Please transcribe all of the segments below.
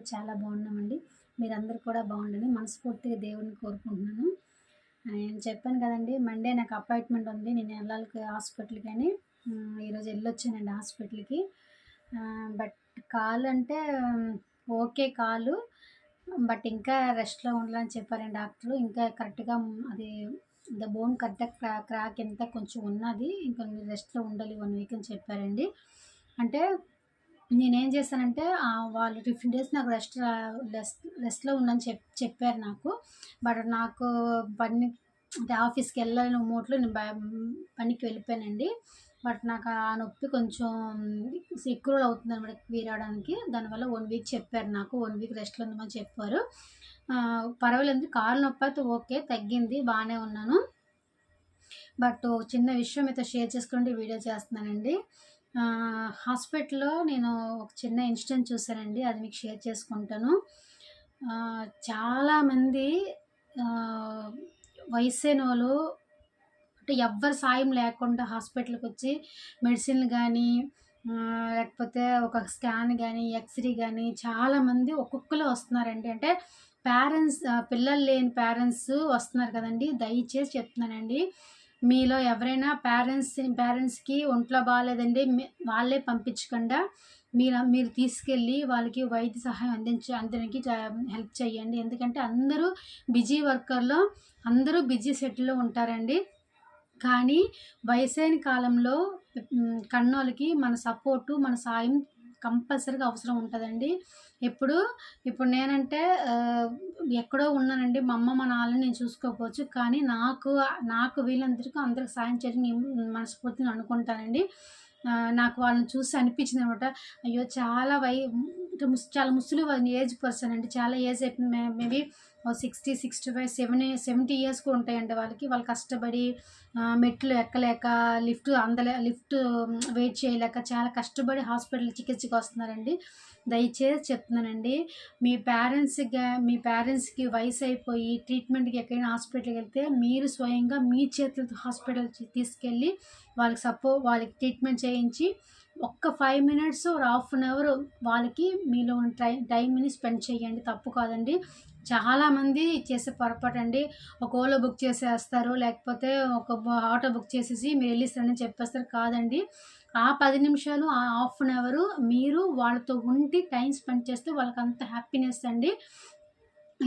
కూడా చాలా బాగున్నామండి. మీరందరూ కూడా బాగుండాలని మనస్ఫూర్తిగా దేవుడిని కోరుకుంటున్నాను. నేను చెప్పాను కదండీ! మండే నాకు అపాయింట్మెంట్ ఉంది. నేను ఎళ్ళాలి హాస్పిటల్‌కని. ఈరోజు ఎళ్ళొచ్చానండి హాస్పిటల్‌కి. బట్ కాలంటే ఓకే కాలు. బట్ ఇంకా రెస్ట్‌లో ఉండాలని చెప్పారండి డాక్టరు. ఇంకా కరెక్ట్‌గా అది బోన్ కరెక్ట్‌గా క్రాక్ ఎంత కొంచెం ఉన్నది. ఇంకా మీరు రెస్ట్‌లో ఉండాలి 1 వీక్ అని చెప్పారండి. అంటే నేనేం చేశానంటే వాళ్ళు 15 డేస్ నాకు రెస్ట్‌లో ఉండని చెప్పారు నాకు. బట్ నాకు పని అంటే ఆఫీస్‌కెళ్ళాలని మోడ్‌లో నేను పనికి వెళ్ళిపోయానండి. బట్ నాకు ఆ నొప్పి కొంచెం ఎక్కువ రోజులు అవుతుందనమాట క్లియర్ అవ్వడానికి. దానివల్ల 1 వీక్ చెప్పారు నాకు. 1 వీక్ రెస్ట్‌లో ఉండమని చెప్పారు. పర్వాలేదు కాలు నొప్పైతే ఓకే. తగ్గింది. బానే ఉన్నాను. బట్ చిన్న విషయం మీతో షేర్ చేసుకుంటూ వీడియో చేస్తున్నానండి. హాస్పిటల్‌లో నేను ఒక చిన్న ఇన్సిడెంట్ చూసానండి. అది మీకు షేర్ చేసుకుంటాను. చాలామంది ఆహ్, వయసైనోళ్ళు అంటే ఎవ్వరి సాయం లేకుండా హాస్పిటల్‌కొచ్చి మెడిసిన్‌లు గానీ, లేకపోతే ఒక స్కాన్ గానీ, ఎక్స్‌రే గానీ చాలామంది ఒక్కొక్కళ్ళు వస్తున్నారండి. అంటే పిల్లలు లేని పేరెంట్స్ వస్తున్నారు కదండీ! దయచేసి చెప్తున్నానండి. మీలో ఎవరైనా పేరెంట్స్‌కి ఒంట్లో బాలేదండి వాళ్ళే పంపించకుండా మీరు తీసుకెళ్ళి వాళ్ళకి వైద్య సహాయం అందరికి హెల్ప్ చేయండి. ఎందుకంటే అందరూ బిజీ షెడ్యూల్‌లో ఉంటారండి. కానీ వయసైన కాలంలో కన్నోళ్ళకి మన సపోర్టు, మన సాయం కంపల్సరీగా అవసరం ఉంటదండి. ఇప్పుడు ఇప్పుడు నేనంటే ఎక్కడో ఉన్నానండి. మా అమ్మ, మా నాన్నని నేను చూసుకోకపోవచ్చు. కానీ నాకు వీళ్ళందరికీ అందరికి సాయం చేయాలని నేను మనస్ఫూర్తిగా అనుకుంటానండి. నాకు వాళ్ళని చూసి అనిపించిందనమాట. అయ్యో! చాలా అంటే చాలా ముసలి ఏజ్ పర్సన్ అండి. చాలా ఏజ్ అయిపోయింది. మేబీ 60, 65, 70 ఇయర్స్ కూడా ఉంటాయండి వాళ్ళకి. వాళ్ళు కష్టపడి మెట్లు ఎక్కలేక, లిఫ్ట్ వెయిట్ చేయలేక చాలా కష్టపడి హాస్పిటల్ చికిత్సకి వస్తున్నారండి. దయచేసి చెప్తున్నానండి. మీ పేరెంట్స్‌కి వయసైపోయి ట్రీట్మెంట్‌కి ఎక్కడైనా హాస్పిటల్‌కి వెళ్తే మీరు స్వయంగా మీ చేతులతో హాస్పిటల్‌కి తీసుకెళ్ళి వాళ్ళకి ట్రీట్మెంట్ చేయించి ఒక్క 5 minutes or half an hour వాళ్ళకి మీలో ఉన్న టైంని స్పెండ్ చేయండి. తప్పు కాదండి. చాలామంది చేసే పొరపాటండి. ఒక ఓలా బుక్ చేసేస్తారు. లేకపోతే ఆటో బుక్ చేసేసి మీరు ఎళ్ళిస్తానని చెప్పేస్తారు. కాదండి. ఆ 10 నిమిషాలు, ఆ హాఫ్ అన్ అవరు మీరు వాళ్ళతో ఉండి టైమ్ స్పెండ్ చేస్తే వాళ్ళకంత హ్యాపీనెస్ అండి.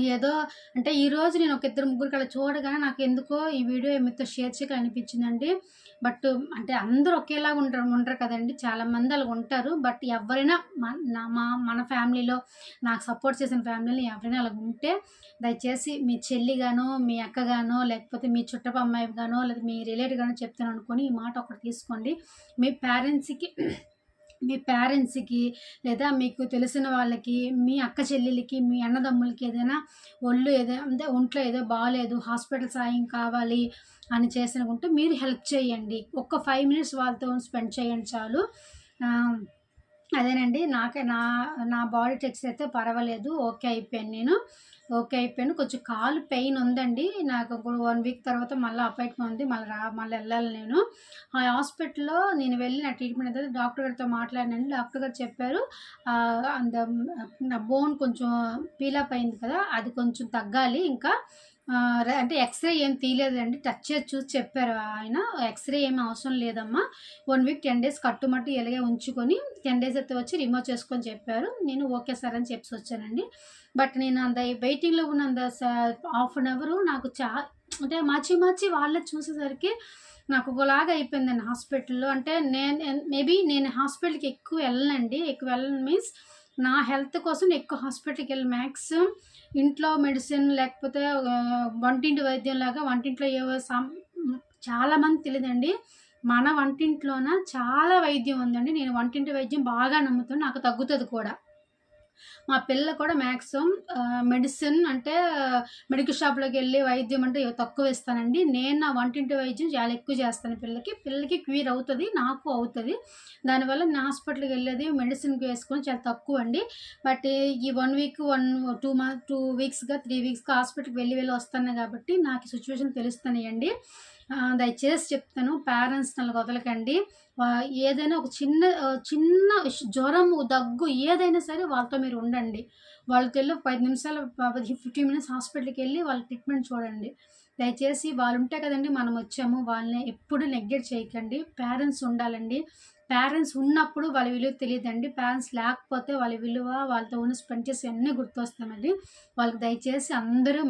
ఏదో అంటే ఈరోజు నేను ఒక ఇద్దరు ముగ్గురికి అలా చూడగానే నాకెందుకో ఈ వీడియో మీతో షేర్ చేయాలనిపించిందండి. బట్ అంటే అందరూ ఒకేలాగా ఉండరు కదండీ! చాలామంది అలాగుంటారు. బట్ ఎవ్వరైనా మన ఫ్యామిలీలో నాకు సపోర్ట్ చేసిన ఫ్యామిలీలో ఎవరైనా అలాగుంటే దయచేసి మీ చెల్లిగానో, మీ అక్కగానో, లేకపోతే మీ చుట్టపు అమ్మాయి గానో, లేదా మీ రిలేటివ్ గానో చెప్తాననుకోని ఈ మాట ఒకటి తీసుకోండి. మీ పేరెంట్స్‌కి లేదా మీకు తెలిసిన వాళ్ళకి, మీ అక్క చెల్లెలికి, మీ అన్నదమ్ములకి ఏదైనా అంటే ఒంట్లో ఏదో బాలేదు, హాస్పిటల్ సాయం కావాలి అని చేసినకుంటే మీరు హెల్ప్ చేయండి. ఒక్క 5 మినిట్స్ వాళ్ళతో స్పెండ్ చేయండి చాలు. ఆహ్, అదేనండి. నాకే నా నా బాడీ చెక్స్ అయితే పర్వాలేదు. ఓకే అయిపోయాను. కొంచెం కాలు పెయిన్ ఉందండి. నాకు ఇప్పుడు 1 వీక్ తర్వాత మళ్ళా అపాయింట్మెంట్ ఉంది. మళ్ళీ ఎళ్ళాలి నేను. ఆ హాస్పిటల్‌లో నేను వెళ్ళి నా ట్రీట్మెంట్ అయితే డాక్టర్ గారితో మాట్లాడినాను. డాక్టర్ గారు చెప్పారు ఆహ్, అంద నా బోన్ కొంచెం పీలప్ అయింది కదా! అది కొంచెం తగ్గాలి ఇంకా. అంటే ఎక్స్‌రే ఏం తీయలేదండి. టచ్ చేసి చూసి చెప్పారు ఆయన. ఎక్స్‌రే ఏమి అవసరం లేదమ్మా. 1 వీక్ 10 డేస్ కట్టుమట్టు ఇలాగే ఉంచుకొని 10 డేస్ అయితే వచ్చి రిమూవ్ చేసుకొని చెప్పారు. నేను ఓకే సార్ అని చెప్పేసొచ్చానండి. బట్ నేను వెయిటింగ్‌లో ఉన్నంత హాఫ్ అన్ అవరు నాకు అంటే మార్చి వాళ్ళే చూసేసరికి నాకు ఒకలాగా అయిపోయిందండి హాస్పిటల్‌లో. అంటే నేను హాస్పిటల్‌కి ఎక్కువ వెళ్ళనండి. ఎక్కువ వెళ్ళను మీన్స్ నా హెల్త్ కోసం ఎక్కువ హాస్పిటల్‌కి వెళ్ళను. మాక్సిమం ఇంట్లో మెడిసిన్ లేకపోతే వంటింటి వైద్యంలాగా వంటింట్లో ఏవో చాలామంది తెలీదండి. మన వంటింట్లోన చాలా వైద్యం ఉందండి. నేను వంటింటి వైద్యం బాగా నమ్ముతాను. నాకు తగ్గుతది కూడా. మా పిల్ల కూడా మాక్సిమం మెడిసిన్ అంటే మెడికల్ షాప్‌లోకెళ్ళి వైద్యం అంటే తక్కువ ఇస్తానండి. నేను నా వంటింటి వైద్యం చాలా ఎక్కువ చేస్తాను పిల్లకి. పిల్లకి క్యూర్ అవుతది. నాకు అవుతది. దానివల్ల నేను హాస్పిటల్‌కెళ్ళేది మెడిసిన్ వేసుకొని చాలా తక్కువండి. బట్ ఈ 1 వీక్ 2 వీక్స్‌గా 3 వీక్స్‌గా హాస్పిటల్‌కి వెళ్ళి వస్తాను కాబట్టి నాకు సిట్యుయేషన్ తెలుస్తున్నాయండి. దయచేసి చెప్తాను, పేరెంట్స్‌ని అలా వదలకండి. ఏదైనా ఒక చిన్న జ్వరము, దగ్గు ఏదైనా సరే వాళ్ళతో మీరు ఉండండి. వాళ్ళకెళ్ళి ఒక 5 నిమిషాలు 15 మినిట్స్ హాస్పిటల్‌కెళ్ళి వాళ్ళ ట్రీట్మెంట్ చూడండి. దయచేసి వాళ్ళుంటే కదండీ మనమొచ్చాము. వాళ్ళని ఎప్పుడు నెగ్లెక్ట్ చేయకండి. పేరెంట్స్ ఉండాలండి. పేరెంట్స్ ఉన్నప్పుడు వాళ్ళ విలువ తెలీదండి. పేరెంట్స్ లేకపోతే వాళ్ళ విలువ, వాళ్ళతో ఉన్న స్పెండ్ చేసేవన్నీ గుర్తొస్తామండి. వాళ్ళకి దయచేసి అందరూ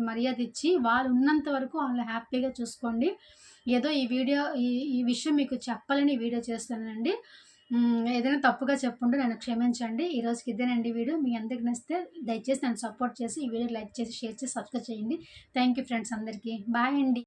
మర్యాదిచ్చి వాళ్ళు ఉన్నంత వరకు వాళ్ళని హ్యాపీగా చూసుకోండి. ఏదో ఈ విషయం మీకు చెప్పాలని ఈ వీడియో చేస్తున్నానండి. ఏదైనా తప్పుగా చెప్పుంటే నన్ను క్షమించండి. ఈ రోజుకి ఇదేనండి వీడియో. మీ అందరికి నచ్చితే దయచేసి నన్ను సపోర్ట్ చేసి ఈ వీడియో లైక్ చేసి, షేర్ చేసి, సబ్స్క్రైబ్ చేయండి. థ్యాంక్ యూ ఫ్రెండ్స్ అందరికీ. బాయ్ అండి.